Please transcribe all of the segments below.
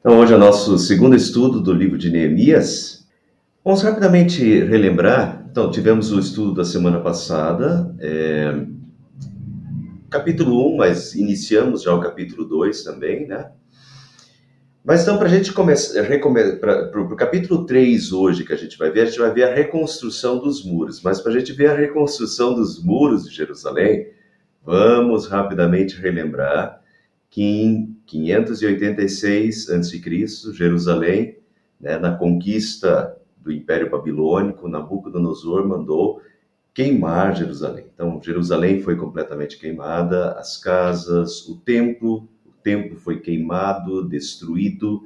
Então, hoje é o nosso segundo estudo do livro de Neemias. Vamos rapidamente relembrar. Então, tivemos o estudo da semana passada, capítulo 1, mas iniciamos já o capítulo 2 também, né? Mas então, para a gente começar, para o capítulo 3 hoje que a gente vai ver a reconstrução dos muros. Mas para a gente ver a reconstrução dos muros de Jerusalém, vamos rapidamente relembrar que em 586 a.C., Jerusalém, né, na conquista do Império Babilônico, Nabucodonosor mandou queimar Jerusalém. Então, Jerusalém foi completamente queimada, as casas, o templo foi queimado, destruído,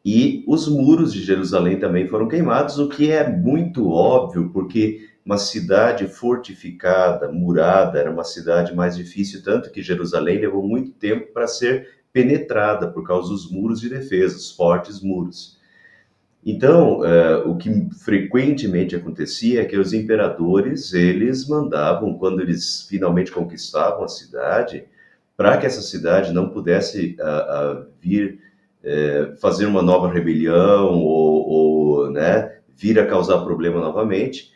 e os muros de Jerusalém também foram queimados, o que é muito óbvio, porque uma cidade fortificada, murada, era uma cidade mais difícil, tanto que Jerusalém levou muito tempo para ser penetrada por causa dos muros de defesa, os fortes muros. Então, o que frequentemente acontecia é que os imperadores, eles mandavam, quando eles finalmente conquistavam a cidade, para que essa cidade não pudesse vir fazer uma nova rebelião ou né, vir a causar problema novamente,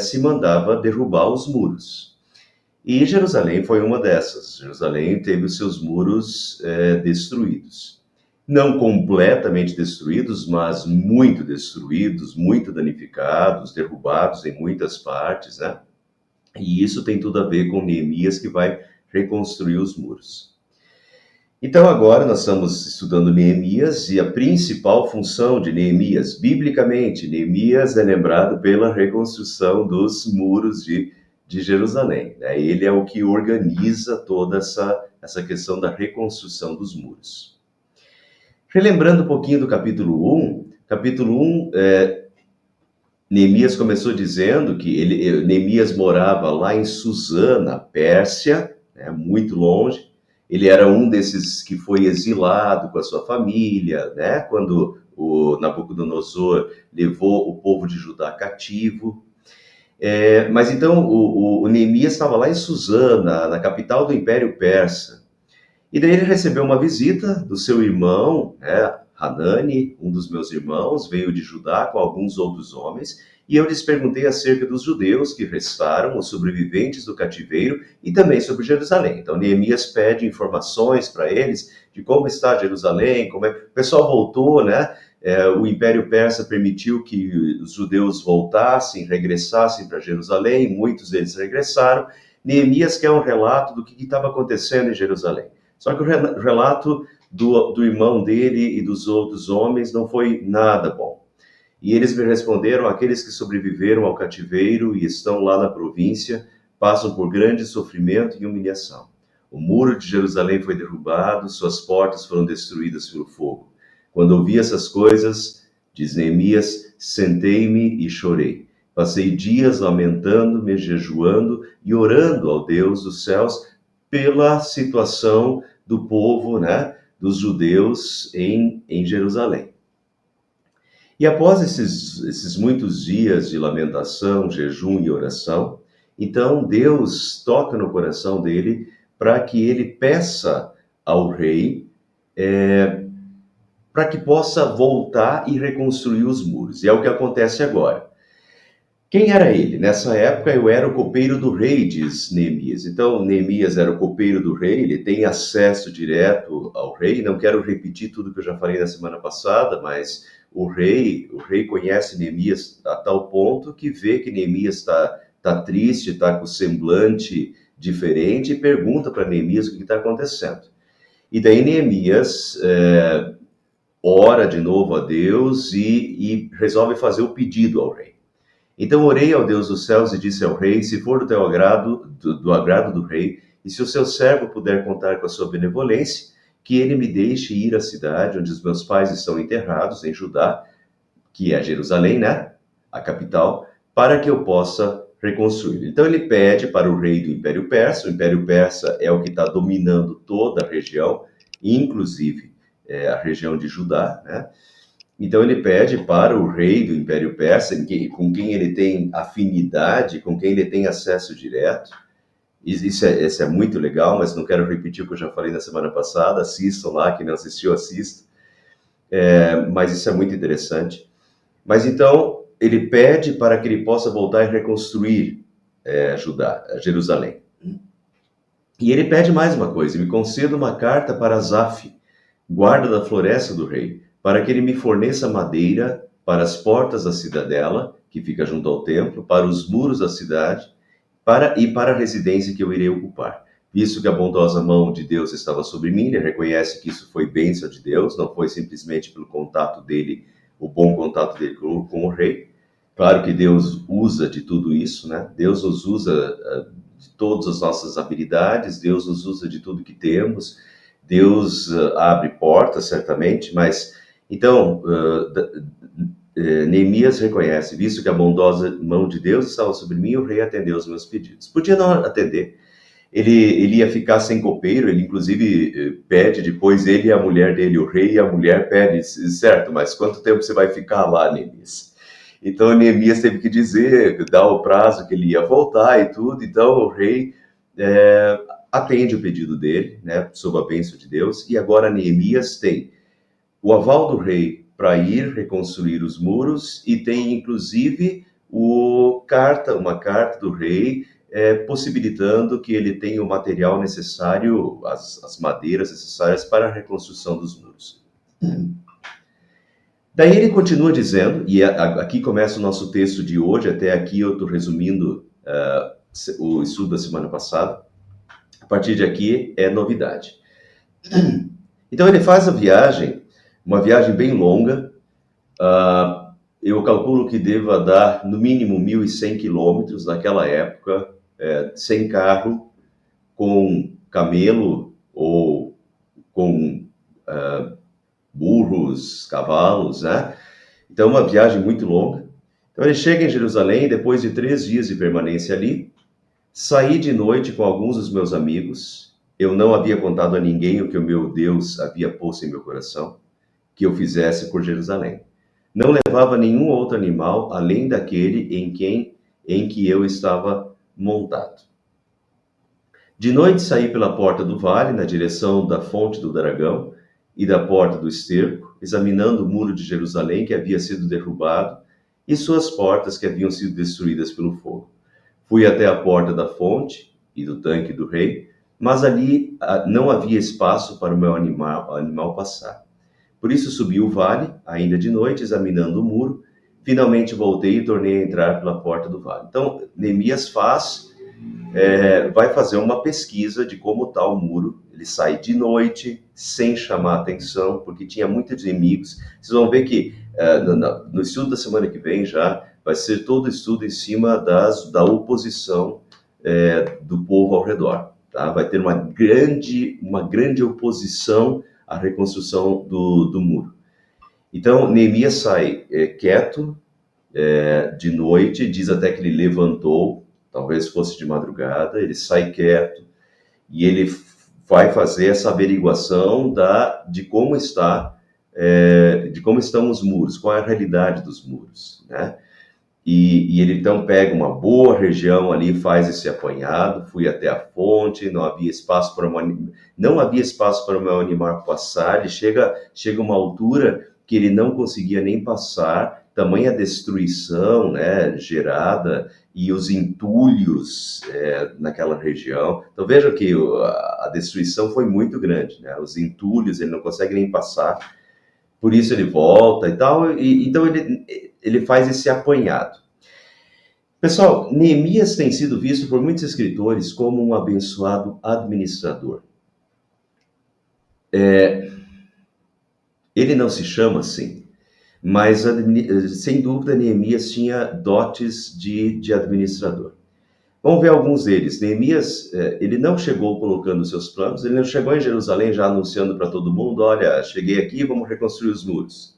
se mandava derrubar os muros. E Jerusalém foi uma dessas. Jerusalém teve os seus muros destruídos. Não completamente destruídos, mas muito destruídos, muito danificados, derrubados em muitas partes, né? E isso tem tudo a ver com Neemias, que vai reconstruir os muros. Então, agora nós estamos estudando Neemias, e a principal função de Neemias, biblicamente, Neemias é lembrado pela reconstrução dos muros de Jerusalém, né? Ele é o que organiza toda essa questão da reconstrução dos muros. Relembrando um pouquinho do capítulo 1, Neemias começou dizendo que Neemias morava lá em Susana, Pérsia, né, muito longe. Ele era um desses que foi exilado com a sua família, né, quando o Nabucodonosor levou o povo de Judá cativo. Mas então o Neemias estava lá em Susana, na capital do Império Persa. E daí ele recebeu uma visita do seu irmão, né, Hanani, um dos meus irmãos, veio de Judá com alguns outros homens, e eu lhes perguntei acerca dos judeus que restaram, os sobreviventes do cativeiro, e também sobre Jerusalém. Então Neemias pede informações para eles de como está Jerusalém, como é. O pessoal voltou, né? O Império Persa permitiu que os judeus voltassem, regressassem para Jerusalém, muitos deles regressaram. Neemias quer um relato do que estava acontecendo em Jerusalém. Só que o relato do irmão dele e dos outros homens não foi nada bom. E eles me responderam: aqueles que sobreviveram ao cativeiro e estão lá na província passam por grande sofrimento e humilhação. O muro de Jerusalém foi derrubado, suas portas foram destruídas pelo fogo. Quando ouvi essas coisas, diz Neemias, sentei-me e chorei. Passei dias lamentando-me, jejuando e orando ao Deus dos céus pela situação do povo, né, dos judeus em Jerusalém. E após esses muitos dias de lamentação, jejum e oração, então Deus toca no coração dele para que ele peça ao rei para que possa voltar e reconstruir os muros. E é o que acontece agora. Quem era ele? Nessa época eu era o copeiro do rei, diz Neemias. Então, Neemias era o copeiro do rei, ele tem acesso direto ao rei. Não quero repetir tudo que eu já falei na semana passada, mas o rei conhece Neemias a tal ponto que vê que Neemias está triste, está com o semblante diferente e pergunta para Neemias o que está acontecendo. E daí Neemias ora de novo a Deus e resolve fazer o pedido ao rei. Então orei ao Deus dos céus e disse ao rei, se for do teu agrado, do agrado do rei, e se o seu servo puder contar com a sua benevolência, que ele me deixe ir à cidade onde os meus pais estão enterrados, em Judá, que é Jerusalém, né? A capital, para que eu possa reconstruir. Então ele pede para o rei do Império Persa, o Império Persa é o que está dominando toda a região, inclusive a região de Judá, né? Então ele pede para o rei do Império Persa, com quem ele tem afinidade, com quem ele tem acesso direto. Isso é muito legal, mas não quero repetir o que eu já falei na semana passada. Assistam lá, quem não assistiu, assista. mas isso é muito interessante. Mas então, ele pede para que ele possa voltar e reconstruir Judá, Jerusalém. E ele pede mais uma coisa: me conceda uma carta para Asaf, guarda da floresta do rei, para que ele me forneça madeira para as portas da cidadela, que fica junto ao templo, para os muros da cidade, para a residência que eu irei ocupar. Visto que a bondosa mão de Deus estava sobre mim, ele reconhece que isso foi bênção de Deus, não foi simplesmente pelo contato dele, o bom contato dele com o rei. Claro que Deus usa de tudo isso, né? Deus nos usa de todas as nossas habilidades, Deus nos usa de tudo que temos, Deus abre portas, certamente, mas então Neemias reconhece, visto que a bondosa mão de Deus estava sobre mim, o rei atendeu os meus pedidos. Podia não atender, ele ia ficar sem copeiro, ele inclusive pede depois, ele e a mulher dele, o rei e a mulher pedem, certo, mas quanto tempo você vai ficar lá, Neemias? Então Neemias teve que dizer, dar o prazo que ele ia voltar e tudo, então o rei atende o pedido dele, né, sob a bênção de Deus, e agora Neemias tem o aval do rei para ir reconstruir os muros e tem inclusive uma carta do rei possibilitando que ele tenha o material necessário, as madeiras necessárias para a reconstrução dos muros. Daí ele continua dizendo, e aqui começa o nosso texto de hoje, até aqui eu estou resumindo o estudo da semana passada. A partir de aqui é novidade. Então ele faz a viagem, uma viagem bem longa, eu calculo que deva dar no mínimo 1.100 quilômetros naquela época, sem carro, com camelo ou com burros, cavalos, né? Então, uma viagem muito longa. Então, ele chega em Jerusalém, depois de 3 dias de permanência ali, saí de noite com alguns dos meus amigos. Eu não havia contado a ninguém o que o meu Deus havia posto em meu coração, que eu fizesse por Jerusalém. Não levava nenhum outro animal, além daquele em que eu estava montado. De noite saí pela porta do vale, na direção da fonte do dragão, e da porta do esterco, examinando o muro de Jerusalém que havia sido derrubado e suas portas que haviam sido destruídas pelo fogo. Fui até a porta da fonte e do tanque do rei, mas ali não havia espaço para o meu animal passar. Por isso subi o vale, ainda de noite, examinando o muro. Finalmente voltei e tornei a entrar pela porta do vale. Então, Neemias vai fazer uma pesquisa de como está o muro. Ele sai de noite, sem chamar atenção, porque tinha muitos inimigos. Vocês vão ver que no estudo da semana que vem já vai ser todo o estudo em cima da oposição do povo ao redor. Tá? Vai ter uma grande oposição à reconstrução do muro. Então, Neemias sai quieto, de noite, diz até que ele levantou, talvez fosse de madrugada, ele sai quieto e ele vai fazer essa averiguação de como estão os muros, qual é a realidade dos muros, né? E ele então pega uma boa região ali, faz esse apanhado, fui até a fonte, não havia espaço para o meu animal passar, ele chega a uma altura que ele não conseguia nem passar, tamanha destruição, né, gerada, e os entulhos naquela região. Então vejam que a destruição foi muito grande, né? Os entulhos, ele não consegue nem passar, por isso ele volta e tal, então ele faz esse apanhado. Pessoal, Neemias tem sido visto por muitos escritores como um abençoado administrador. Ele não se chama assim, mas sem dúvida Neemias tinha dotes de administrador. Vamos ver alguns deles. Neemias, ele não chegou colocando seus planos, ele não chegou em Jerusalém já anunciando para todo mundo, olha, cheguei aqui, vamos reconstruir os muros.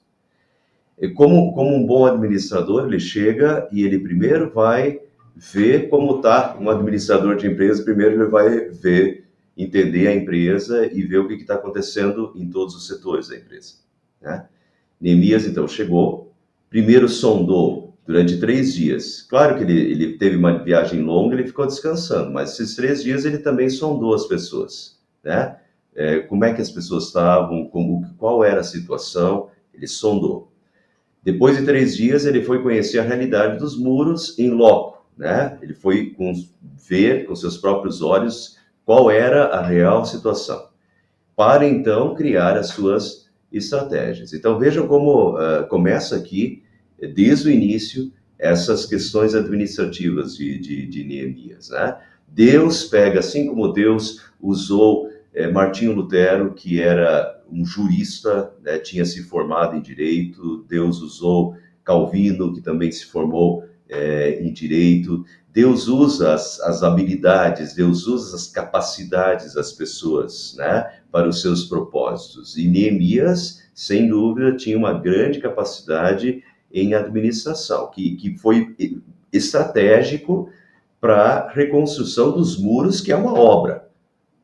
Como um bom administrador, ele chega e ele primeiro vai ver como está um administrador de empresa, primeiro ele vai entender a empresa e ver o que está acontecendo em todos os setores da empresa, né? Neemias, então, chegou, primeiro sondou durante 3 dias. Claro que ele teve uma viagem longa, ele ficou descansando, mas esses 3 dias ele também sondou as pessoas, né? Como é que as pessoas estavam, qual era a situação, ele sondou. Depois de 3 dias, ele foi conhecer a realidade dos muros em loco, né? Ele foi ver com seus próprios olhos qual era a real situação, para então criar as suas estratégias. Então vejam como começa aqui, desde o início, essas questões administrativas de Neemias, né? Deus pega, assim como Deus usou Martinho Lutero, que era um jurista, né, tinha se formado em direito, Deus usou Calvino, que também se formou em direito. Deus usa as habilidades, Deus usa as capacidades das pessoas, né, para os seus propósitos. E Neemias, sem dúvida, tinha uma grande capacidade em administração, que foi estratégico para a reconstrução dos muros, que é uma obra,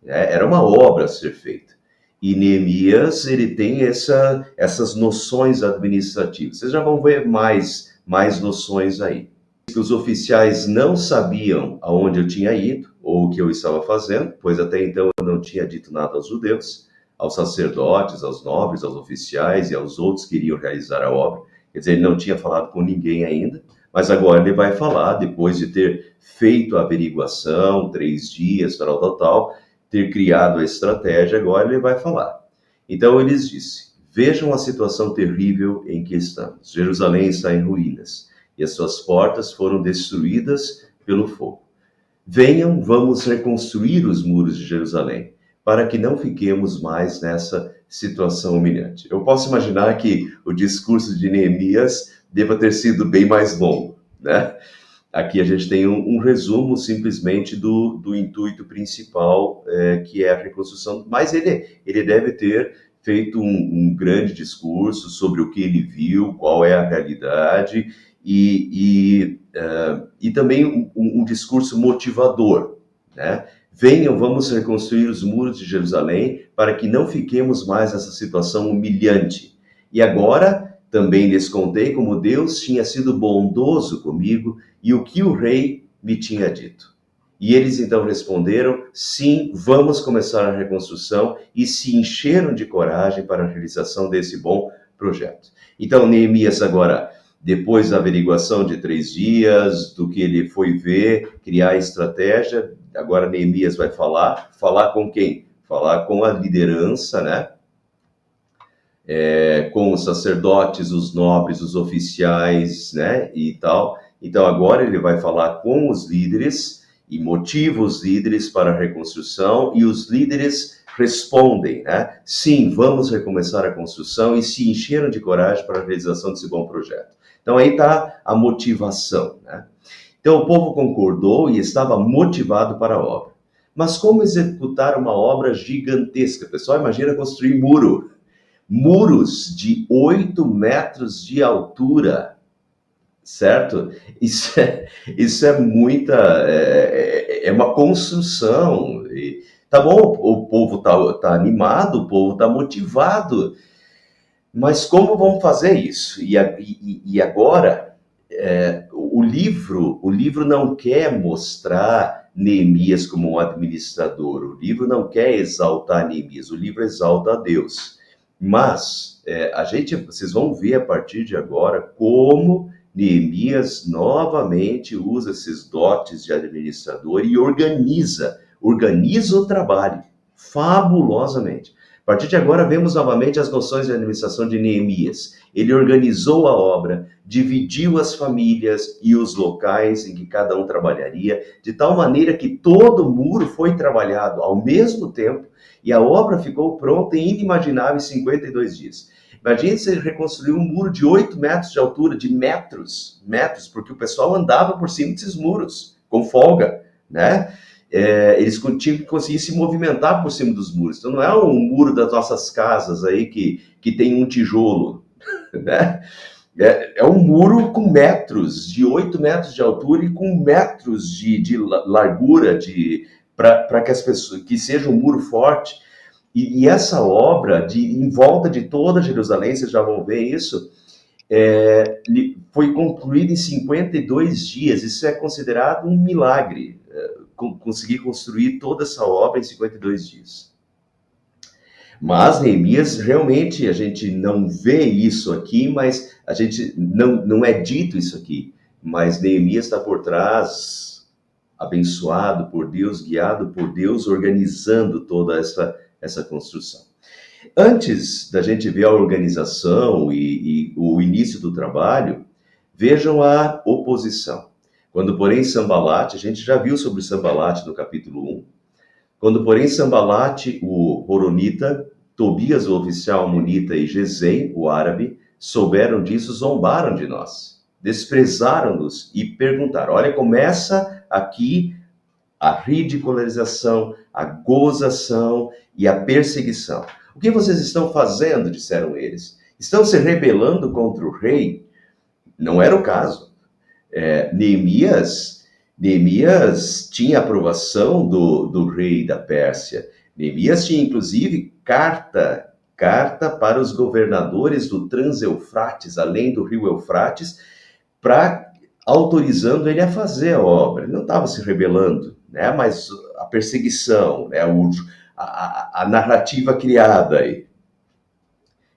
né? Era uma obra a ser feita. E Neemias, ele tem essas noções administrativas. Vocês já vão ver mais noções aí. Que os oficiais não sabiam aonde eu tinha ido, ou o que eu estava fazendo, pois até então eu não tinha dito nada aos judeus, aos sacerdotes, aos nobres, aos oficiais e aos outros que iriam realizar a obra. Quer dizer, ele não tinha falado com ninguém ainda, mas agora ele vai falar, depois de ter feito a averiguação, 3 dias, tal, ter criado a estratégia, agora ele vai falar. Então ele disse: vejam a situação terrível em que estamos. Jerusalém está em ruínas e as suas portas foram destruídas pelo fogo. Venham, vamos reconstruir os muros de Jerusalém, para que não fiquemos mais nessa situação humilhante. Eu posso imaginar que o discurso de Neemias deva ter sido bem mais longo, né? Aqui a gente tem um resumo simplesmente do intuito principal, que é a reconstrução, mas ele deve ter feito um grande discurso sobre o que ele viu, qual é a realidade, e também um discurso motivador, né? Venham, vamos reconstruir os muros de Jerusalém para que não fiquemos mais nessa situação humilhante. E agora também lhes contei como Deus tinha sido bondoso comigo e o que o rei me tinha dito. E eles então responderam: sim, vamos começar a reconstrução, e se encheram de coragem para a realização desse bom projeto. Então Neemias agora, depois da averiguação de 3 dias, do que ele foi ver, criar a estratégia, agora Neemias vai falar com quem? Falar com a liderança, né? Com os sacerdotes, os nobres, os oficiais, né? E tal. Então agora ele vai falar com os líderes e motiva os líderes para a reconstrução, e os líderes respondem, né? Sim, vamos recomeçar a construção, e se encheram de coragem para a realização desse bom projeto. Então aí está a motivação, né? Então o povo concordou e estava motivado para a obra. Mas como executar uma obra gigantesca? Pessoal, imagina construir muros de 8 metros de altura, certo? Isso é muita, é uma construção. E, tá bom, o povo tá animado, o povo tá motivado, mas como vamos fazer isso? E agora, o livro não quer mostrar Neemias como um administrador, o livro não quer exaltar Neemias, o livro exalta a Deus. Mas vocês vão ver a partir de agora como Neemias novamente usa esses dotes de administrador e organiza o trabalho fabulosamente. A partir de agora, vemos novamente as noções de administração de Neemias. Ele organizou a obra, dividiu as famílias e os locais em que cada um trabalharia, de tal maneira que todo o muro foi trabalhado ao mesmo tempo, e a obra ficou pronta em inimagináveis 52 dias. Imagine se ele reconstruiu um muro de 8 metros de altura, de metros, porque o pessoal andava por cima desses muros, com folga, né? Eles tinham que conseguir se movimentar por cima dos muros. Então não é um muro das nossas casas aí que tem um tijolo, né? É um muro com metros, de 8 metros de altura e com metros de largura, para que as pessoas, que seja um muro forte. E essa obra, em volta de toda Jerusalém, vocês já vão ver isso, foi concluída em 52 dias. Isso é considerado um milagre, conseguir construir toda essa obra em 52 dias. Mas Neemias, realmente, a gente não vê isso aqui, mas a gente não é dito isso aqui. Mas Neemias está por trás, abençoado por Deus, guiado por Deus, organizando toda essa construção. Antes da gente ver a organização e o início do trabalho, vejam a oposição. Quando, porém, Sambalate, a gente já viu sobre Sambalate no capítulo 1, quando, porém, Sambalate, o Horonita, Tobias, o oficial amonita, e Gesem, o árabe, souberam disso, zombaram de nós, desprezaram-nos e perguntaram. Olha, começa aqui a ridicularização, a gozação e a perseguição. O que vocês estão fazendo, disseram eles? Estão se rebelando contra o rei? Não era o caso. Neemias tinha aprovação do rei da Pérsia. Neemias tinha, inclusive, carta para os governadores do Trans-Eufrates, além do rio Eufrates, para autorizando ele a fazer a obra. Ele não estava se rebelando, né? Mas a perseguição, né? A narrativa criada aí.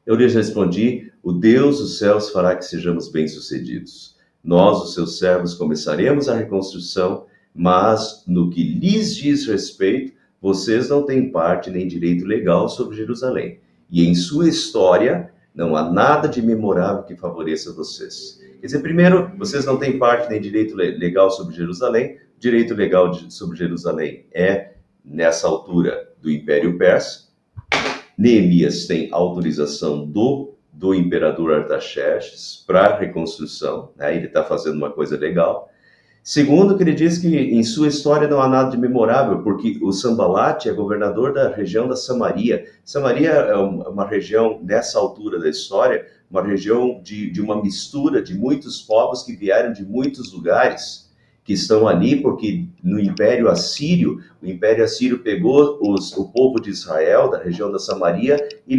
Eu lhes respondi: o Deus dos céus fará que sejamos bem-sucedidos. Nós, os seus servos, começaremos a reconstrução, mas no que lhes diz respeito, vocês não têm parte nem direito legal sobre Jerusalém. E em sua história, não há nada de memorável que favoreça vocês. Quer dizer, primeiro, vocês não têm parte nem direito legal sobre Jerusalém. Direito legal sobre Jerusalém é, nessa altura, do Império Persa. Neemias tem autorização do imperador Artaxerxes para a reconstrução, né? Ele está fazendo uma coisa legal. Segundo, que ele diz que em sua história não há nada de memorável, porque o Sambalate é governador da região da Samaria. Samaria é uma região, nessa altura da história, uma região de uma mistura de muitos povos que vieram de muitos lugares, que estão ali, porque no Império Assírio, o Império Assírio pegou o povo de Israel, da região da Samaria, e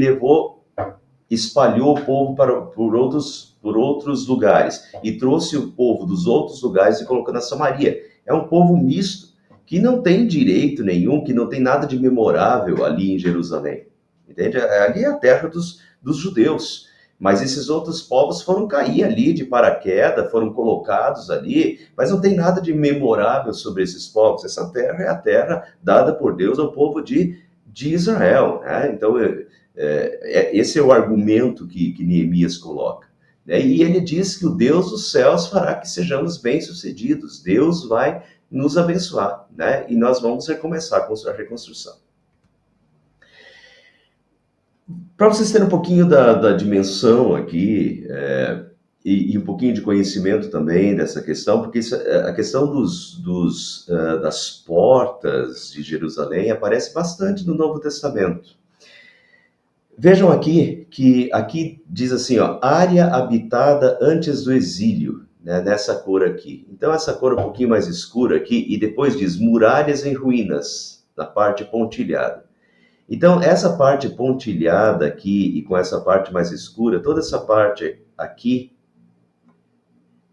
espalhou o povo por outros lugares, e trouxe o povo dos outros lugares e colocou na Samaria. É um povo misto, que não tem direito nenhum, que não tem nada de memorável ali em Jerusalém. Entende? Ali é a terra dos judeus. Mas esses outros povos foram cair ali de paraquedas, foram colocados ali, mas não tem nada de memorável sobre esses povos. Essa terra é a terra dada por Deus ao povo de Israel, né? Então, esse é o argumento que Neemias coloca, né? E ele diz que o Deus dos céus fará que sejamos bem-sucedidos. Deus vai nos abençoar, né? E nós vamos recomeçar a reconstrução. Para vocês terem um pouquinho da dimensão aqui, e um pouquinho de conhecimento também dessa questão, porque a questão das portas de Jerusalém aparece bastante no Novo Testamento. Vejam aqui, que aqui diz assim, ó, área habitada antes do exílio, né, nessa cor aqui. Então essa cor um pouquinho mais escura aqui, e depois diz muralhas em ruínas, na parte pontilhada. Então, essa parte pontilhada aqui e com essa parte mais escura, toda essa parte aqui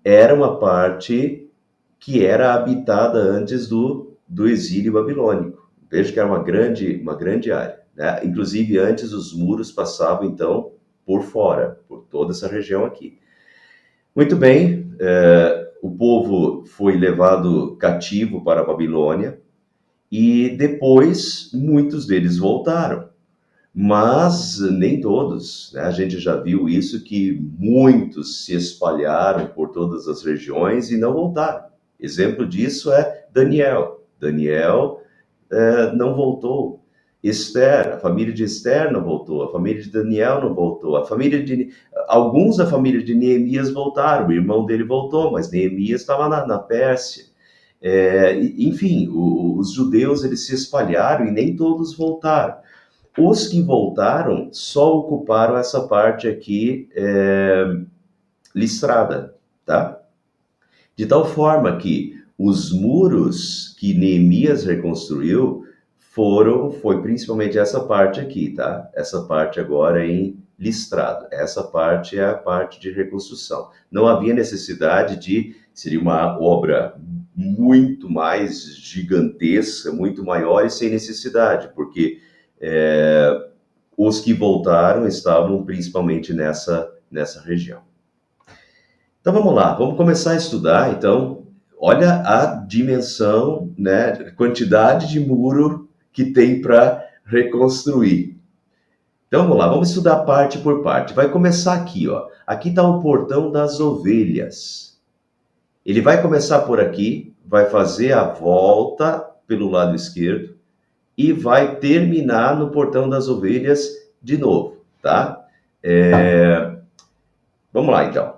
era uma parte que era habitada antes do exílio babilônico. Veja que era uma grande área, né? Inclusive, antes os muros passavam, então, por fora, por toda essa região aqui. Muito bem, o povo foi levado cativo para a Babilônia e depois muitos deles voltaram. Mas nem todos, né? A gente já viu isso, que muitos se espalharam por todas as regiões e não voltaram. Exemplo disso é Daniel. Daniel não voltou. Esther, a família de Esther não voltou, a família de Daniel não voltou, alguns da família de Neemias voltaram, o irmão dele voltou, mas Neemias estava na Pérsia. Enfim, os judeus eles se espalharam e nem todos voltaram. Os que voltaram só ocuparam essa parte aqui listrada, tá? De tal forma que os muros que Neemias reconstruiu foi principalmente essa parte aqui, tá? Essa parte agora em listrado. Essa parte é a parte de reconstrução. Não havia necessidade seria uma obra muito mais gigantesca, muito maior e sem necessidade, porque os que voltaram estavam principalmente nessa região. Então vamos lá, vamos começar a estudar. Então, olha a dimensão, né, quantidade de muro que tem para reconstruir. Então vamos lá, vamos estudar parte por parte. Vai começar aqui, ó. Aqui está o portão das ovelhas. Ele vai começar por aqui, vai fazer a volta pelo lado esquerdo e vai terminar no portão das ovelhas de novo, tá? Vamos lá, então.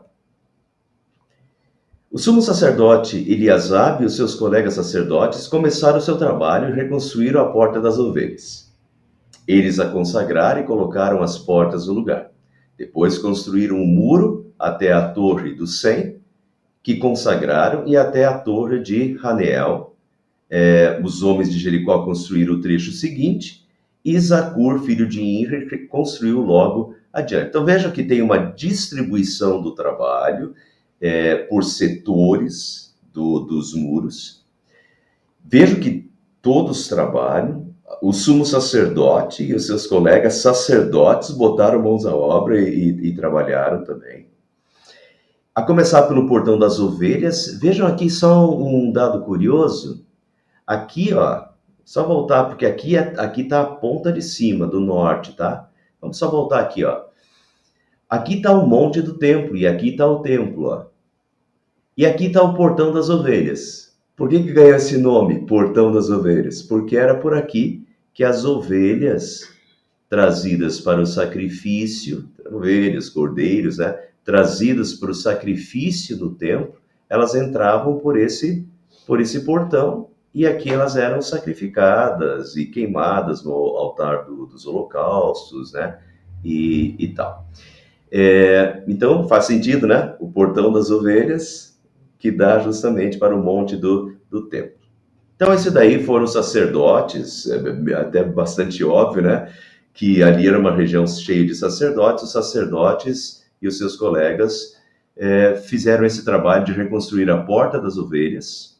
O sumo sacerdote Eliasab e os seus colegas sacerdotes começaram o seu trabalho e reconstruíram a porta das ovelhas. Eles a consagraram e colocaram as portas no lugar. Depois construíram um muro até a torre do Sem, que consagraram, e até a torre de Haneel. Os homens de Jericó construíram o trecho seguinte, e Zacur, filho de Imri, construiu logo adiante. Então veja que tem uma distribuição do trabalho por setores dos muros. Veja que todos trabalham. O sumo sacerdote e os seus colegas sacerdotes botaram mãos à obra e trabalharam também. A começar pelo portão das ovelhas, vejam aqui só um dado curioso. Aqui, ó, só voltar, porque aqui tá a ponta de cima, do norte, tá? Vamos só voltar aqui, ó. Aqui está o monte do templo, e aqui está o templo, ó. E aqui está o portão das ovelhas. Por que ganhou esse nome, portão das ovelhas? Porque era por aqui que as ovelhas trazidas para o sacrifício, ovelhas, cordeiros, né? Trazidas para o sacrifício no templo, elas entravam por esse portão, e aqui elas eram sacrificadas e queimadas no altar dos holocaustos, né? E tal. Então faz sentido, né? O portão das ovelhas, que dá justamente para o monte do templo. Então, esse daí foram os sacerdotes, até bastante óbvio, né? Que ali era uma região cheia de sacerdotes. Os sacerdotes e os seus colegas fizeram esse trabalho de reconstruir a porta das ovelhas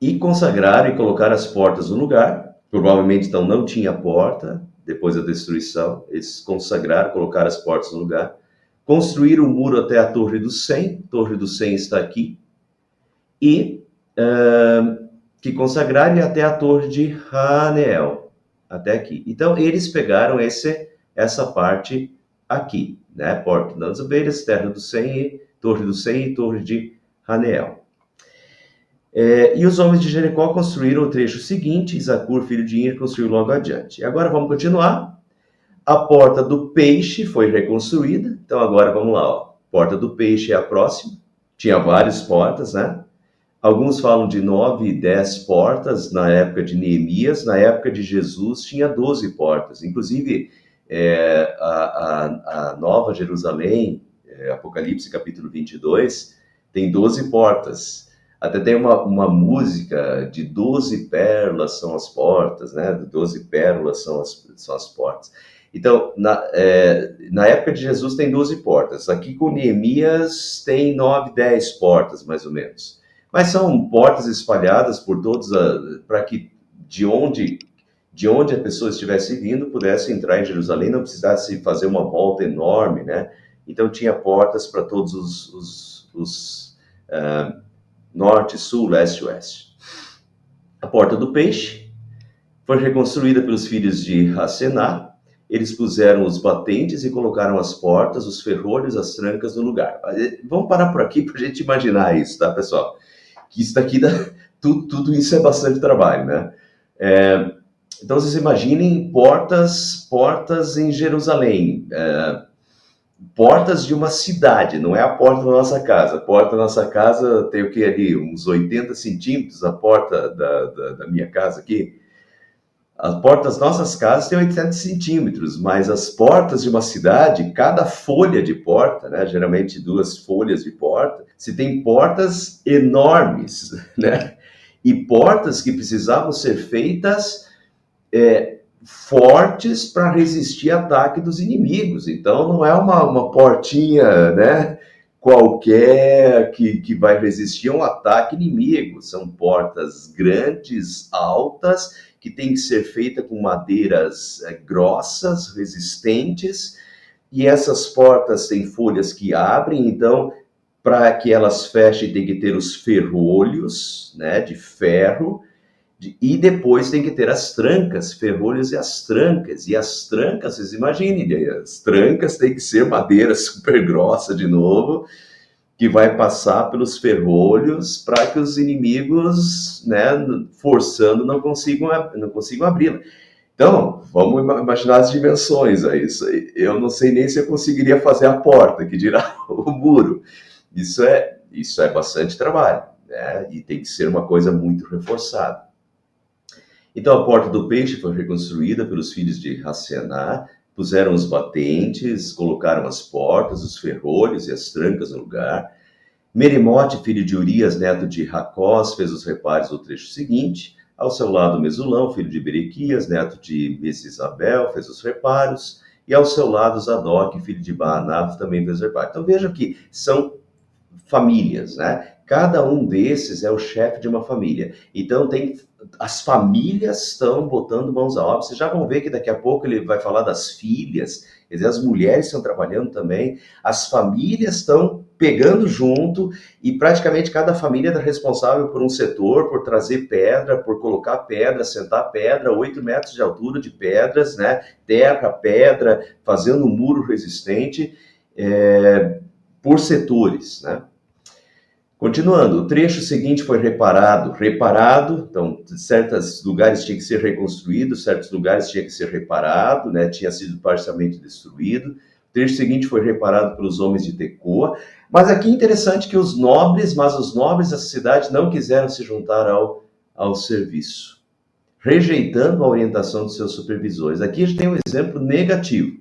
e consagraram e colocaram as portas no lugar. Provavelmente, então, não tinha porta depois da destruição. Eles consagraram, colocaram as portas no lugar. Construíram o muro até a Torre do Sem. A Torre do Sem está aqui. E que consagraram até a Torre de Haneel, até aqui. Então, eles pegaram essa parte aqui, né? Porta das Ovelhas, Terra do Sem, Torre do Sem e Torre de Haneel. E os homens de Jericó construíram o trecho seguinte, Zacur, filho de Ir, construiu logo adiante. E agora vamos continuar. A Porta do Peixe foi reconstruída. Então, agora vamos lá, ó. Porta do Peixe é a próxima. Tinha várias portas, né? Alguns falam de 9 e 10 portas na época de Neemias. Na época de Jesus tinha 12 portas. Inclusive, a Nova Jerusalém, Apocalipse capítulo 22, tem 12 portas. Até tem uma música de 12 pérolas são as portas, né? 12 pérolas são as portas. Então, na época de Jesus tem 12 portas. Aqui com Neemias tem 9, 10 portas, mais ou menos. Mas são portas espalhadas por todos, para que de onde a pessoa estivesse vindo pudesse entrar em Jerusalém, não precisasse fazer uma volta enorme, né? Então tinha portas para todos os norte, sul, leste e oeste. A Porta do Peixe foi reconstruída pelos filhos de Hassená. Eles puseram os batentes e colocaram as portas, os ferrolhos, as trancas no lugar. Vamos parar por aqui para a gente imaginar isso, tá, pessoal? Que isso daqui, tudo isso é bastante trabalho, né? Então, vocês imaginem portas em Jerusalém, portas de uma cidade, não é a porta da nossa casa. A porta da nossa casa tem o que ali? Uns 80 centímetros, a porta da minha casa aqui. As portas das nossas casas têm 80 centímetros, mas as portas de uma cidade, cada folha de porta, né, geralmente 2 folhas de porta, se tem portas enormes, né? E portas que precisavam ser feitas fortes para resistir ao ataque dos inimigos. Então, não é uma portinha, né, qualquer que vai resistir a um ataque inimigo. São portas grandes, altas que tem que ser feita com madeiras grossas, resistentes, e essas portas têm folhas que abrem, então, para que elas fechem, tem que ter os ferrolhos, né, de ferro, e depois tem que ter as trancas, ferrolhos e as trancas, vocês imaginem, as trancas tem que ser madeira super grossa de novo, que vai passar pelos ferrolhos para que os inimigos, né, forçando, não consigam abri-la. Então, vamos imaginar as dimensões aí. Eu não sei nem se eu conseguiria fazer a porta, que dirá o muro. Isso é bastante trabalho, né? E tem que ser uma coisa muito reforçada. Então, a porta do peixe foi reconstruída pelos filhos de Racená, puseram os batentes, colocaram as portas, os ferrolhos e as trancas no lugar. Merimote, filho de Urias, neto de Racós, fez os reparos do trecho seguinte. Ao seu lado, Mesulão, filho de Berequias, neto de Mesisabel, fez os reparos. E ao seu lado, Zadok, filho de Baanaf, também fez os reparos. Então, vejam que são famílias, né? Cada um desses é o chefe de uma família. Então, as famílias estão botando mãos à obra. Vocês já vão ver que daqui a pouco ele vai falar das filhas, quer dizer, as mulheres estão trabalhando também, as famílias estão pegando junto e praticamente cada família está responsável por um setor, por trazer pedra, por colocar pedra, sentar pedra, 8 metros de altura de pedras, né? Terra, pedra, fazendo um muro resistente, por setores, né? Continuando, o trecho seguinte foi reparado, então certos lugares tinham que ser reconstruídos, certos lugares tinham que ser reparado, né, tinha sido parcialmente destruído. O trecho seguinte foi reparado pelos homens de Tecoa, mas aqui é interessante que os nobres dessa cidade não quiseram se juntar ao serviço, rejeitando a orientação dos seus supervisores. Aqui a gente tem um exemplo negativo.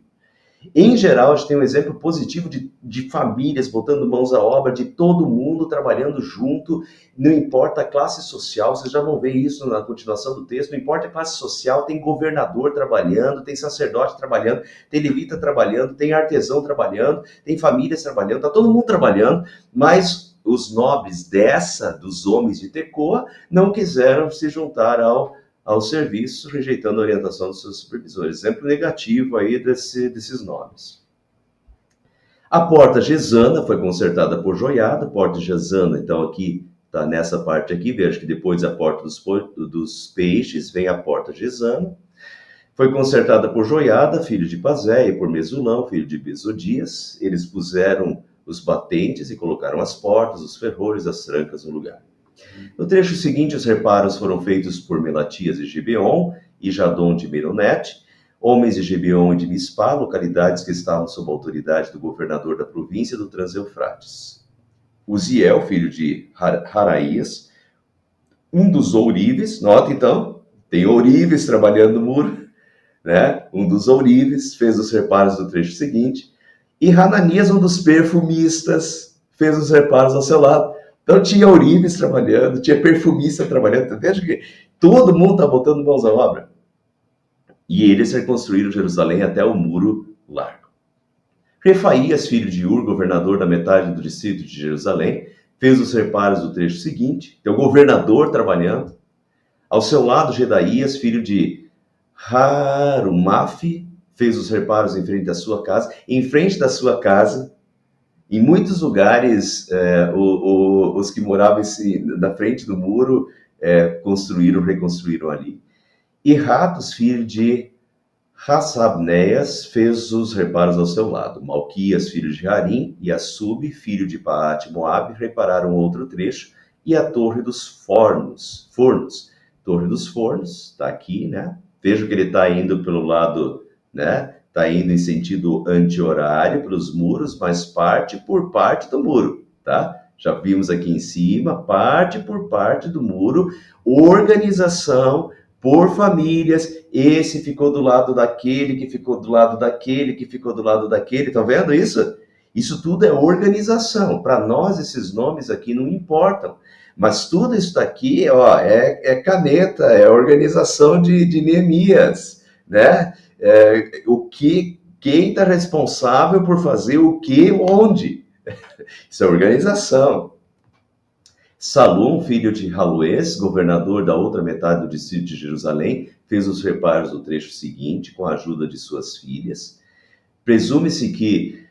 Em geral, a gente tem um exemplo positivo de famílias botando mãos à obra, de todo mundo trabalhando junto, não importa a classe social, vocês já vão ver isso na continuação do texto, não importa a classe social, tem governador trabalhando, tem sacerdote trabalhando, tem levita trabalhando, tem artesão trabalhando, tem famílias trabalhando, está todo mundo trabalhando, mas os nobres dos homens de Tecoa não quiseram se juntar ao serviço, rejeitando a orientação dos seus supervisores. Exemplo negativo aí desses nomes. A porta Gesana foi consertada por Joiada. Porta Gesana, então aqui está nessa parte aqui, veja que depois da porta dos peixes vem a porta Gesana. Foi consertada por Joiada, filho de Pazé, e por Mesulão, filho de Besodias. Eles puseram os batentes e colocaram as portas, os ferrolhos, as trancas no lugar. No trecho seguinte, os reparos foram feitos por Melatias de Gibeon e Jadon de Meronete, homens de Gibeon e de Mispá, localidades que estavam sob a autoridade do governador da província do Transeufrates. Uziel, filho de Haraías, um dos ourives, nota então, tem ourives trabalhando no muro, né? Um dos ourives fez os reparos do trecho seguinte, e Hananias, um dos perfumistas, fez os reparos ao seu lado. Então tinha ourives trabalhando, tinha perfumista trabalhando, veja que todo mundo está botando mãos à obra. E eles reconstruíram Jerusalém até o muro largo. Refaías, filho de Ur, governador da metade do distrito de Jerusalém, fez os reparos do trecho seguinte, tem o governador trabalhando. Ao seu lado, Gedaías, filho de Harumaf, fez os reparos em frente à sua casa. Em frente da sua casa, em muitos lugares, os que moravam na frente do muro reconstruíram ali. E Ratos, filho de Hassabneias, fez os reparos ao seu lado. Malquias, filho de Harim, e Assub, filho de Paate Moabe, repararam outro trecho, e a Torre dos Fornos. Torre dos Fornos, está aqui, né? Veja que ele está indo pelo lado, né? Está indo em sentido anti-horário pelos muros, mas parte por parte do muro, tá? Já vimos aqui em cima, parte por parte do muro, organização por famílias, esse ficou do lado daquele, que ficou do lado daquele, que ficou do lado daquele, estão vendo isso? Isso tudo é organização. Para nós, esses nomes aqui não importam. Mas tudo isso daqui, ó, é caneta, é organização de Neemias, né? Quem está responsável por fazer o que, onde. Isso é organização. Salum, filho de Halués, governador da outra metade do distrito de Jerusalém, fez os reparos do trecho seguinte com a ajuda de suas filhas. Presume-se que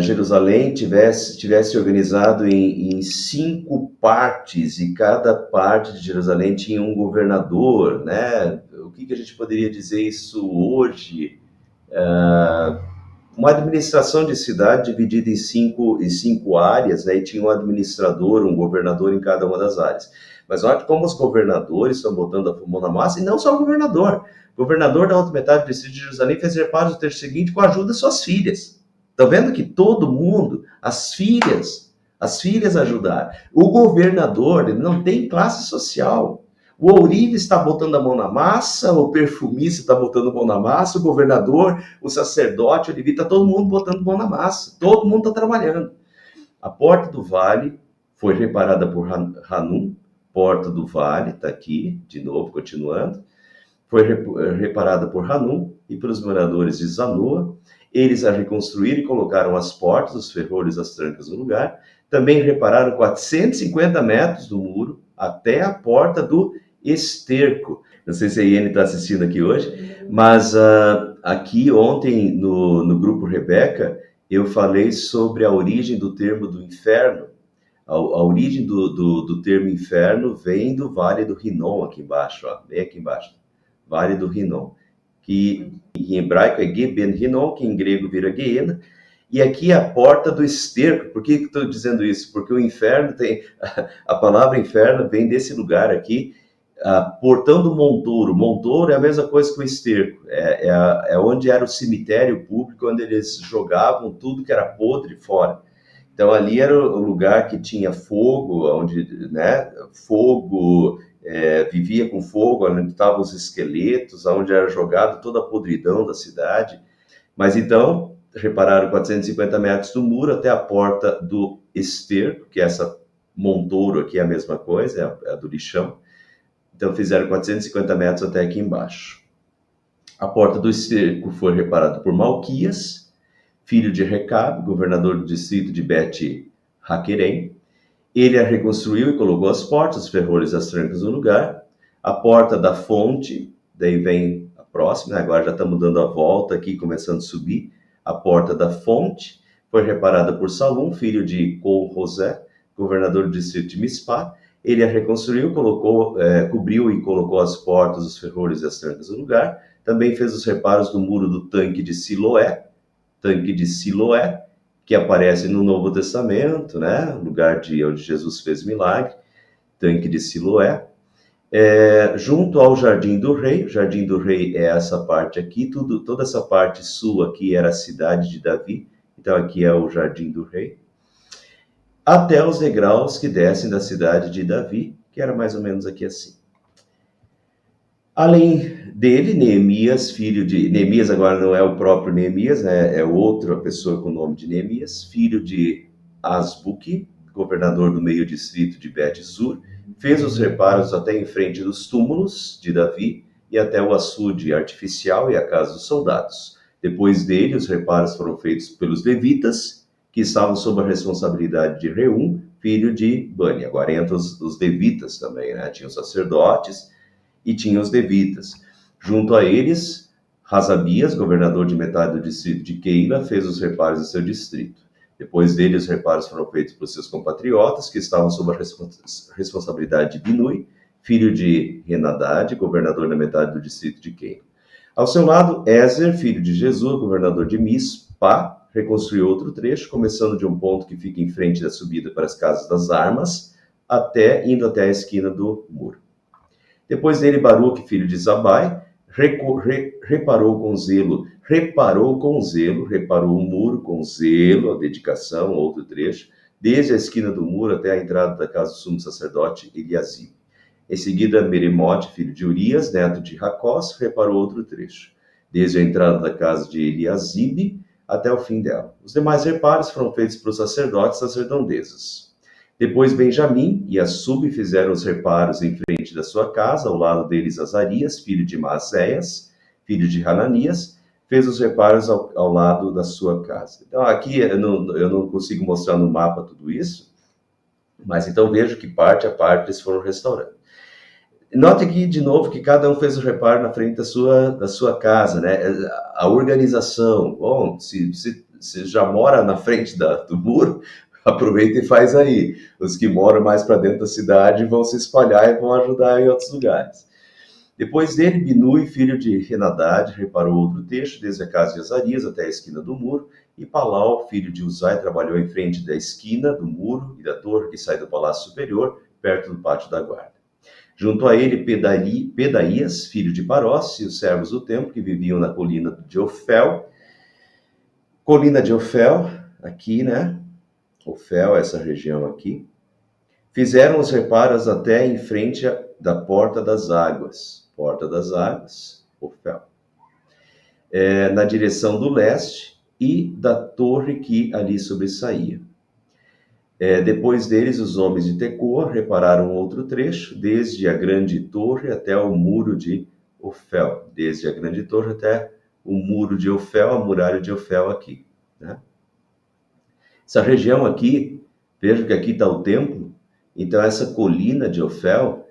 Jerusalém tivesse organizado em 5 partes, e cada parte de Jerusalém tinha um governador, né? O que a gente poderia dizer isso hoje? Uma administração de cidade dividida em cinco áreas, né? E tinha um administrador, um governador em cada uma das áreas. Mas olha como os governadores estão botando a mão na massa, e não só o governador. O governador da outra metade do distrito de Jerusalém fez reparos do trecho seguinte com a ajuda de suas filhas. Estão vendo que todo mundo, as filhas ajudaram. O governador, ele não tem classe social. O ourive está botando a mão na massa, o perfumista está botando a mão na massa, o governador, o sacerdote, o levita, todo mundo botando a mão na massa. Todo mundo está trabalhando. A porta do vale foi reparada por Hanum. Porta do vale, está aqui, de novo, continuando. Foi reparada por Hanum e pelos moradores de Zanoa. Eles a reconstruíram e colocaram as portas, os ferrolhos, as trancas no lugar. Também repararam 450 metros do muro até a porta do esterco. Não sei se a Iene está assistindo aqui hoje, mas aqui ontem no grupo Rebeca, eu falei sobre a origem do termo do inferno. A origem do termo inferno vem do Vale do Rinom, aqui embaixo, ó, bem aqui embaixo. Vale do Rinom, que em hebraico é Geben Rinom, que em grego vira Geena, e aqui é a porta do esterco. Por que estou dizendo isso? Porque o inferno tem, a palavra inferno vem desse lugar aqui, portão do montouro. Montouro é a mesma coisa que o esterco, é onde era o cemitério público, onde eles jogavam tudo que era podre fora. Então ali era o lugar que tinha fogo, onde, né, fogo... vivia com fogo, onde estavam os esqueletos, onde era jogado toda a podridão da cidade. Mas então, repararam 450 metros do muro até a porta do esterco, que é essa montouro aqui, é a mesma coisa, é a do lixão. Então fizeram 450 metros até aqui embaixo. A porta do esterco foi reparada por Malquias, filho de Recabe, governador do distrito de Bet-Haquerem. Ele a reconstruiu e colocou as portas, os ferrolhos e as trancas no lugar. A porta da fonte, daí vem a próxima, agora já estamos dando a volta aqui, começando a subir. A porta da fonte foi reparada por Salum, filho de Col-Rosé, governador do distrito de Mispá. Ele a reconstruiu, cobriu e colocou as portas, os ferrolhos e as trancas no lugar. Também fez os reparos do muro do tanque de Siloé, que aparece no Novo Testamento, né? Lugar onde Jesus fez milagre, tanque de Siloé. Junto ao Jardim do Rei. O Jardim do Rei é essa parte aqui, toda essa parte sul aqui era a cidade de Davi, então aqui é o Jardim do Rei. Até os degraus que descem da cidade de Davi, que era mais ou menos aqui assim. Além dele, Neemias, filho de... Neemias agora não é o próprio Neemias, né? É outra pessoa com o nome de Neemias, filho de Asbuque, governador do meio distrito de Bet-Zur, fez os reparos até em frente dos túmulos de Davi e até o açude artificial e a casa dos soldados. Depois dele, os reparos foram feitos pelos levitas, que estavam sob a responsabilidade de Reum, filho de Bani. Agora entra os levitas também, né? Tinha os sacerdotes e tinha os levitas. Junto a eles, Hazabias, governador de metade do distrito de Keila, fez os reparos em seu distrito. Depois dele, os reparos foram feitos por seus compatriotas, que estavam sob a responsabilidade de Binui, filho de Henadad, governador da metade do distrito de Keila. Ao seu lado, Ezer, filho de Jesus, governador de Mispá, reconstruiu outro trecho, começando de um ponto que fica em frente da subida para as casas das armas, indo até a esquina do muro. Depois dele, Baruque, filho de Zabai, reparou o muro com zelo, a dedicação, outro trecho, desde a esquina do muro até a entrada da casa do sumo sacerdote Eliasibe. Em seguida, Meremote, filho de Urias, neto de Racós, reparou outro trecho, desde a entrada da casa de Eliasibe até o fim dela. Os demais reparos foram feitos por sacerdotes e sacerdotesas. Depois Benjamim e Assub fizeram os reparos em frente da sua casa, ao lado deles Azarias, filho de Maaseias, filho de Hananias, fez os reparos ao lado da sua casa. Então aqui eu não consigo mostrar no mapa tudo isso, Mas então vejo que parte a parte eles foram restaurando. Note aqui, de novo, que cada um fez o reparo na frente da sua casa, né? A organização, bom, se já mora na frente do muro, aproveita e faz aí. Os que moram mais para dentro da cidade vão se espalhar e vão ajudar em outros lugares. Depois dele, Binui, filho de Henadad, reparou outro trecho, desde a casa de Azarias até a esquina do muro, e Palau, filho de Uzai, trabalhou em frente da esquina do muro e da torre que sai do palácio superior, perto do pátio da guarda. Junto a ele, Pedaías, filho de Parós, e os servos do templo que viviam na colina de Ofel. Colina de Ofel, aqui, né? Ofel, essa região aqui. Fizeram os reparos até em frente da Porta das Águas. Porta das Águas, Ofel. Na direção do leste e da torre que ali sobressaía. Depois deles, os homens de Tecoa repararam outro trecho, desde a grande torre até o muro de Ofel. Desde a grande torre até o muro de Ofel, a muralha de Ofel aqui. Né? Essa região aqui, veja que aqui está o templo, então essa colina de Ofel,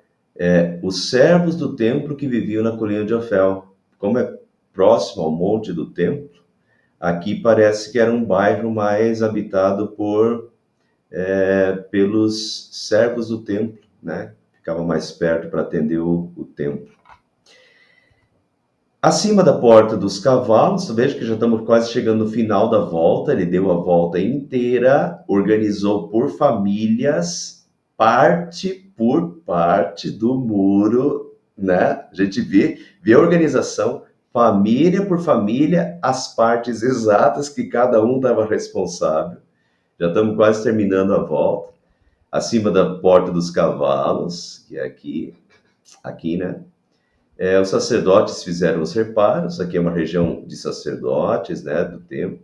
os servos do templo que viviam na colina de Ofel. Como é próximo ao monte do templo, aqui parece que era um bairro mais habitado pelos servos do templo, né? Ficava mais perto para atender o templo. Acima da porta dos cavalos, veja que já estamos quase chegando no final da volta, ele deu a volta inteira, organizou por famílias, parte por parte do muro, né? A gente vê a organização, família por família, as partes exatas que cada um estava responsável. Já estamos quase terminando a volta. Acima da porta dos cavalos, que é aqui, né? Os sacerdotes fizeram os reparos. Aqui é uma região de sacerdotes, né, do templo.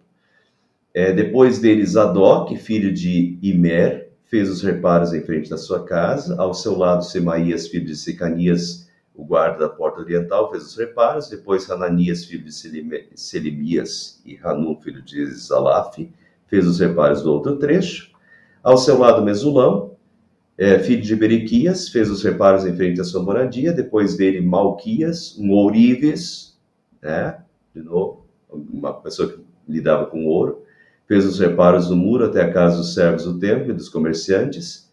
Depois deles, Zadok, filho de Imer, fez os reparos em frente da sua casa. Ao seu lado, Semaías, filho de Secanias, o guarda da porta oriental, fez os reparos. Depois, Hananias, filho de Selemias, e Hanum, filho de Zalaf, fez os reparos do outro trecho. Ao seu lado, Mesulão, filho de Berequias, fez os reparos em frente à sua moradia. Depois dele, Malquias, um ourives, né? De novo, uma pessoa que lidava com ouro, fez os reparos do muro até a casa dos servos do templo e dos comerciantes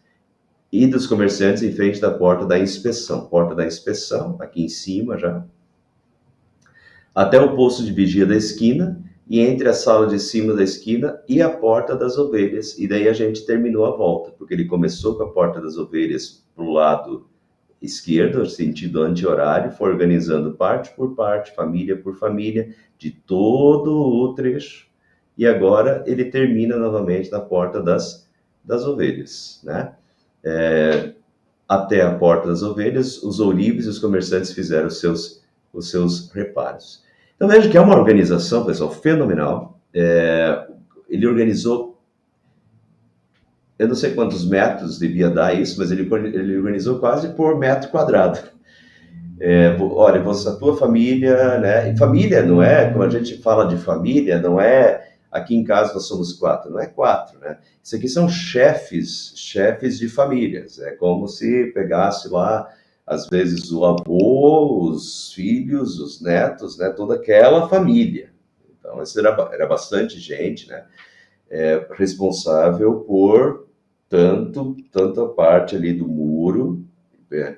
em frente da porta da inspeção. Porta da inspeção, aqui em cima já. Até o posto de vigia da esquina, e entre a sala de cima da esquina e a porta das ovelhas. E daí a gente terminou a volta, porque ele começou com a porta das ovelhas para o lado esquerdo, sentido anti-horário, foi organizando parte por parte, família por família, de todo o trecho. E agora ele termina novamente na porta das ovelhas, né? Até a porta das ovelhas, os ourives e os comerciantes fizeram os seus reparos. Então veja que é uma organização, pessoal, fenomenal. Ele organizou, eu não sei quantos metros devia dar isso, mas ele organizou quase por metro quadrado. Olha, a tua família, né? E família não é, como a gente fala de família, não é, aqui em casa nós somos 4, não é 4, né? Isso aqui são chefes de famílias. É como se pegasse lá, às vezes, o avô, os filhos, os netos, né? Toda aquela família. Então, isso era bastante gente, né? Responsável por tanta parte ali do muro,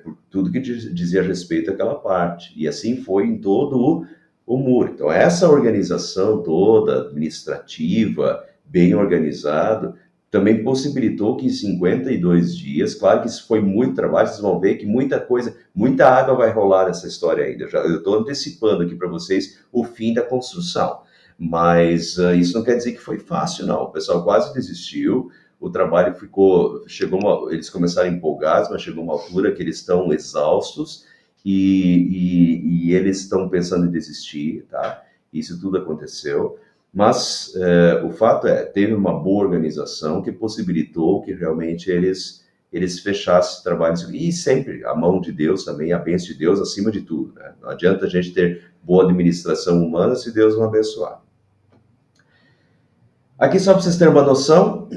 por tudo que dizia respeito àquela parte. E assim foi em todo o muro. Então, essa organização toda, administrativa, bem organizado, também possibilitou que em 52 dias, claro que isso foi muito trabalho, vocês vão ver que muita água vai rolar nessa história ainda. Eu estou antecipando aqui para vocês o fim da construção. Mas isso não quer dizer que foi fácil, não. O pessoal quase desistiu, o trabalho eles começaram empolgados, mas chegou uma altura que eles estão exaustos e eles estão pensando em desistir, tá? Isso tudo aconteceu. Mas o fato teve uma boa organização que possibilitou que realmente eles fechassem o trabalho. E sempre a mão de Deus também, a bênção de Deus acima de tudo, né? Não adianta a gente ter boa administração humana se Deus não abençoar. Aqui só para vocês terem uma noção,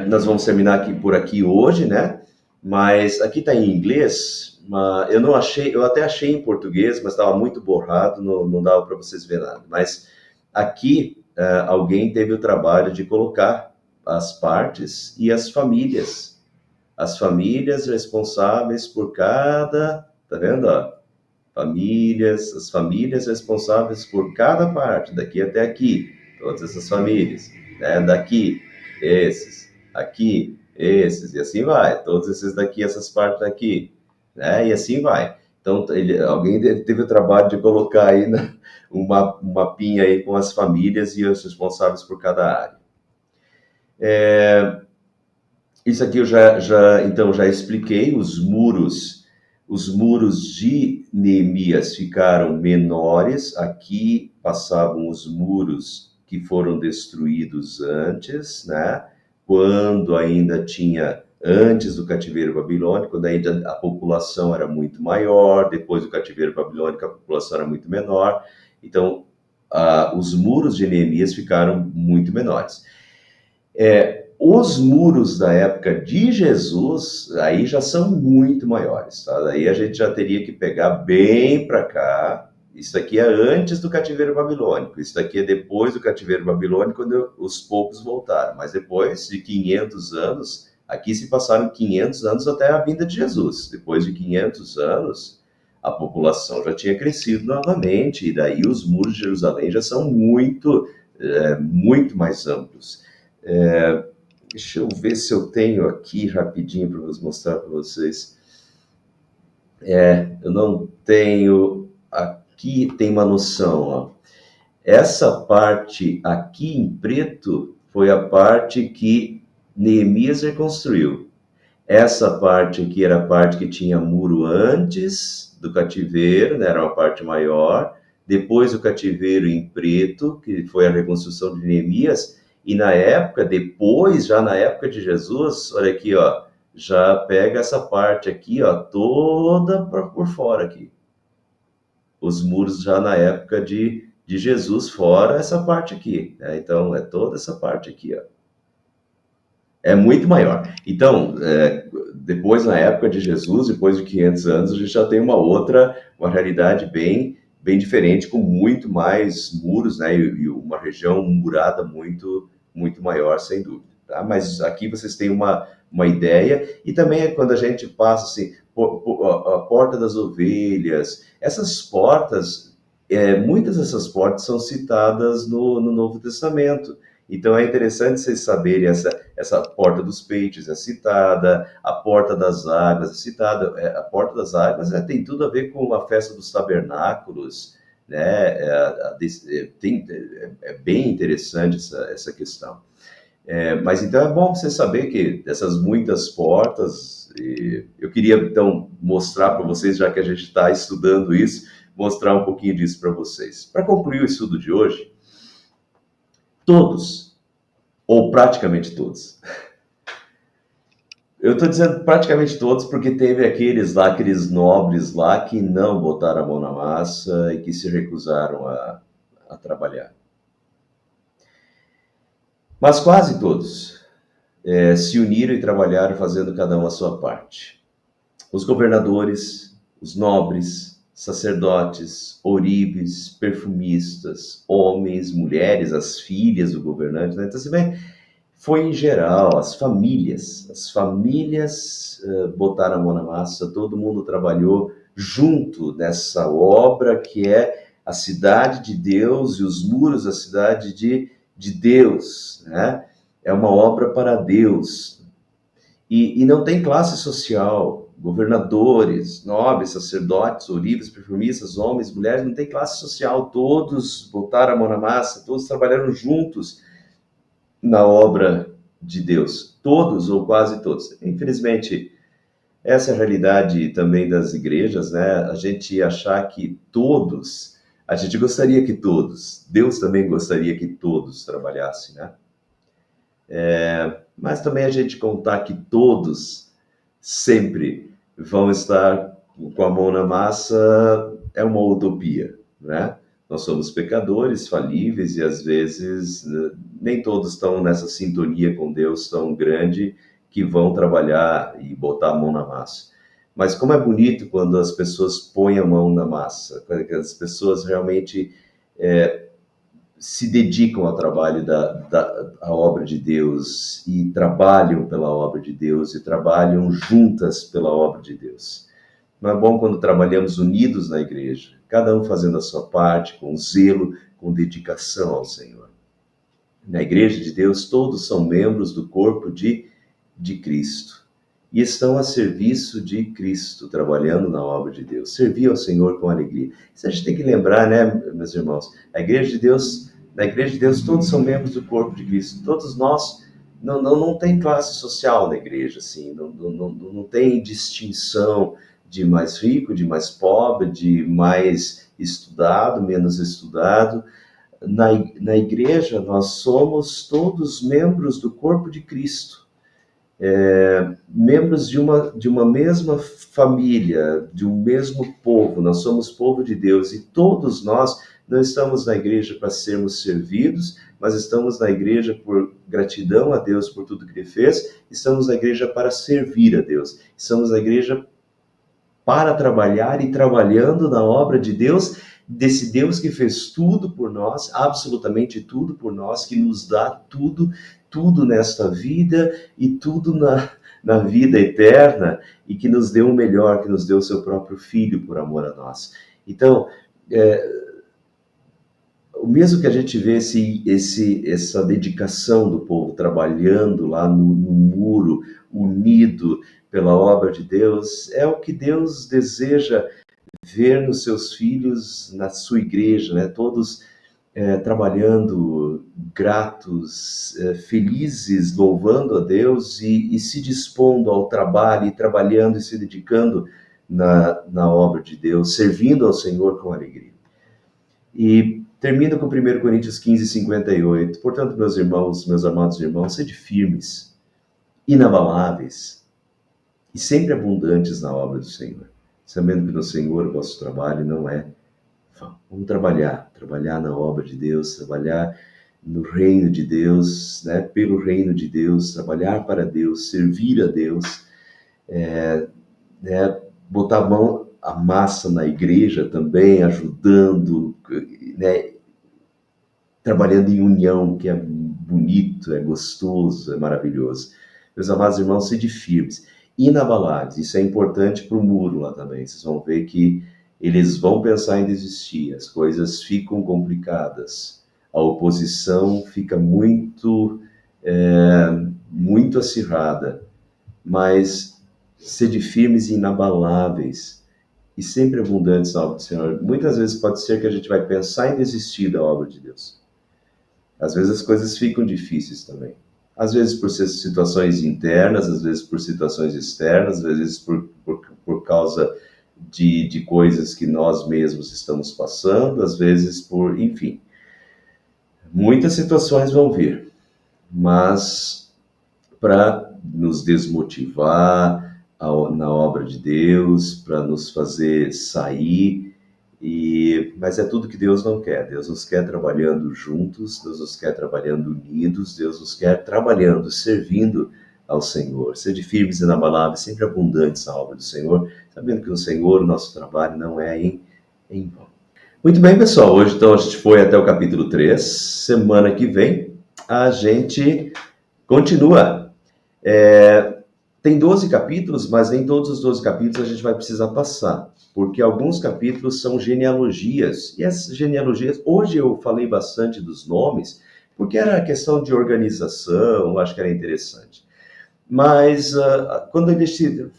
Nós vamos terminar aqui por aqui hoje, né? Mas aqui está em inglês, mas eu não achei, eu até achei em português, mas estava muito borrado, não dava para vocês ver nada. Mas aqui alguém teve o trabalho de colocar as partes e as famílias responsáveis por cada, tá vendo? Ó? As famílias responsáveis por cada parte, daqui até aqui, todas essas famílias, né? Daqui, esses, aqui, esses, e assim vai, todos esses daqui, essas partes daqui, né? E assim vai. Então, alguém teve o trabalho de colocar aí um mapinha aí com as famílias e os responsáveis por cada área. Isso aqui eu então já expliquei, os muros de Neemias ficaram menores, aqui passavam os muros que foram destruídos antes, né? Quando ainda tinha, antes do cativeiro babilônico, quando ainda a população era muito maior, depois do cativeiro babilônico a população era muito menor, então os muros de Neemias ficaram muito menores. Os muros da época de Jesus, aí já são muito maiores, tá? Aí a gente já teria que pegar bem para cá. Isso aqui é antes do cativeiro babilônico, isso aqui é depois do cativeiro babilônico, quando os poucos voltaram. Mas depois de 500 anos, aqui se passaram 500 anos até a vinda de Jesus. Depois de 500 anos, a população já tinha crescido novamente, e daí os muros de Jerusalém já são muito mais amplos. Deixa eu ver se eu tenho aqui rapidinho para mostrar para vocês. Eu não tenho. Aqui tem uma noção. Ó. Essa parte aqui em preto foi a parte que Neemias reconstruiu. Essa parte aqui era a parte que tinha muro antes do cativeiro, né? Era uma parte maior. Depois o cativeiro em preto, que foi a reconstrução de Neemias. E na época, depois, já na época de Jesus, olha aqui, ó, já pega essa parte aqui, ó, toda por fora aqui. Os muros já na época de Jesus, fora essa parte aqui, né? Então, é toda essa parte aqui, ó. É muito maior. Então, depois, na época de Jesus, depois de 500 anos, a gente já tem uma realidade bem diferente, com muito mais muros, né? E uma região murada muito maior, sem dúvida. Tá? Mas aqui vocês têm uma ideia, e também é quando a gente passa assim, a porta das ovelhas, essas portas, muitas dessas portas são citadas no Novo Testamento. Então é interessante vocês saberem essa porta dos peixes é citada, a porta das águas é citada. A porta das águas tem tudo a ver com a festa dos tabernáculos, né? É bem interessante essa questão. Mas então é bom você saber que dessas muitas portas, eu queria então mostrar para vocês, já que a gente está estudando isso, mostrar um pouquinho disso para vocês. Para concluir o estudo de hoje, todos, ou praticamente todos. Eu estou dizendo praticamente todos porque teve aqueles nobres lá que não botaram a mão na massa e que se recusaram a trabalhar. Mas quase todos se uniram e trabalharam fazendo cada um a sua parte. Os governadores, os nobres, sacerdotes, ourives, perfumistas, homens, mulheres, as filhas do governante, né? Então você vê, foi em geral, as famílias botaram a mão na massa, todo mundo trabalhou junto nessa obra que é a cidade de Deus e os muros da cidade de Deus, né? É uma obra para Deus. E não tem classe social, governadores, nobres, sacerdotes, ourives, perfumistas, homens, mulheres, não tem classe social, todos botaram a mão na massa, todos trabalharam juntos na obra de Deus, todos ou quase todos. Infelizmente, essa é a realidade também das igrejas, né? A gente achar que todos, a gente gostaria que todos, Deus também gostaria que todos trabalhassem, né? Mas também a gente contar que todos sempre vão estar com a mão na massa é uma utopia, né? Nós somos pecadores, falíveis, e às vezes nem todos estão nessa sintonia com Deus tão grande que vão trabalhar e botar a mão na massa. Mas como é bonito quando as pessoas põem a mão na massa, quando as pessoas realmente se dedicam ao trabalho da obra de Deus e trabalham pela obra de Deus e trabalham juntas pela obra de Deus. Não é bom quando trabalhamos unidos na igreja, cada um fazendo a sua parte, com zelo, com dedicação ao Senhor. Na igreja de Deus, todos são membros do corpo de Cristo e estão a serviço de Cristo, trabalhando na obra de Deus. Servir ao Senhor com alegria. Isso a gente tem que lembrar, né, meus irmãos? Na igreja de Deus, todos são membros do corpo de Cristo. Todos nós, não tem classe social na igreja, assim, não tem distinção de mais rico, de mais pobre, de mais estudado, menos estudado. Na igreja, nós somos todos membros do corpo de Cristo, membros de uma mesma família, de um mesmo povo. Nós somos povo de Deus e todos nós não estamos na igreja para sermos servidos, mas estamos na igreja por gratidão a Deus por tudo que Ele fez, estamos na igreja para servir a Deus, estamos na igreja para trabalhar e trabalhando na obra de Deus, desse Deus que fez tudo por nós, absolutamente tudo por nós, que nos dá tudo nesta vida e tudo na vida eterna, e que nos deu o melhor, que nos deu o seu próprio Filho por amor a nós. Então, o mesmo que a gente vê essa dedicação do povo trabalhando lá no muro, unido pela obra de Deus, é o que Deus deseja ver nos seus filhos, na sua igreja, né? Todos trabalhando, gratos, felizes, louvando a Deus e se dispondo ao trabalho, e trabalhando e se dedicando na obra de Deus, servindo ao Senhor com alegria. E termina com 1 Coríntios 15, 58. Portanto, meus irmãos, meus amados irmãos, sede firmes, inabaláveis e sempre abundantes na obra do Senhor, sabendo que no Senhor o vosso trabalho não é vão. Vamos trabalhar na obra de Deus, trabalhar no reino de Deus, né? Pelo reino de Deus, trabalhar para Deus, servir a Deus, botar a massa na igreja também, ajudando, né? Trabalhando em união, que é bonito, é gostoso, é maravilhoso. Meus amados irmãos, sede firmes, inabaláveis. Isso é importante para o muro lá também. Vocês vão ver que eles vão pensar em desistir, as coisas ficam complicadas, a oposição fica muito acirrada, mas sede firmes e inabaláveis e sempre abundantes na obra do Senhor. Muitas vezes pode ser que a gente vai pensar em desistir da obra de Deus. Às vezes as coisas ficam difíceis também. Às vezes por situações internas, às vezes por situações externas, às vezes por causa de coisas que nós mesmos estamos passando, às vezes enfim. Muitas situações vão vir, mas para nos desmotivar na obra de Deus, para nos fazer sair, mas é tudo que Deus não quer. Deus nos quer trabalhando juntos, Deus nos quer trabalhando unidos, Deus nos quer trabalhando, servindo ao Senhor. Sede firmes e inabaláveis, sempre abundantes na obra do Senhor, sabendo que no Senhor o nosso trabalho não é em vão. Muito bem, pessoal. Hoje, então, a gente foi até o capítulo 3. Semana que vem, a gente continua. Tem 12 capítulos, mas nem todos os 12 capítulos a gente vai precisar passar, porque alguns capítulos são genealogias, e essas genealogias, hoje eu falei bastante dos nomes, porque era questão de organização, eu acho que era interessante. Mas quando a gente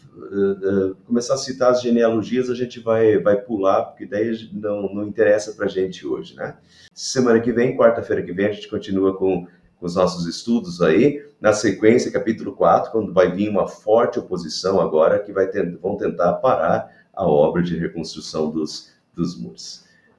começar a citar as genealogias, a gente vai pular, porque daí não interessa para a gente hoje, né? Semana que vem, quarta-feira que vem, a gente continua com os nossos estudos aí, na sequência, capítulo 4, quando vai vir uma forte oposição agora, que vão tentar parar a obra de reconstrução dos muros.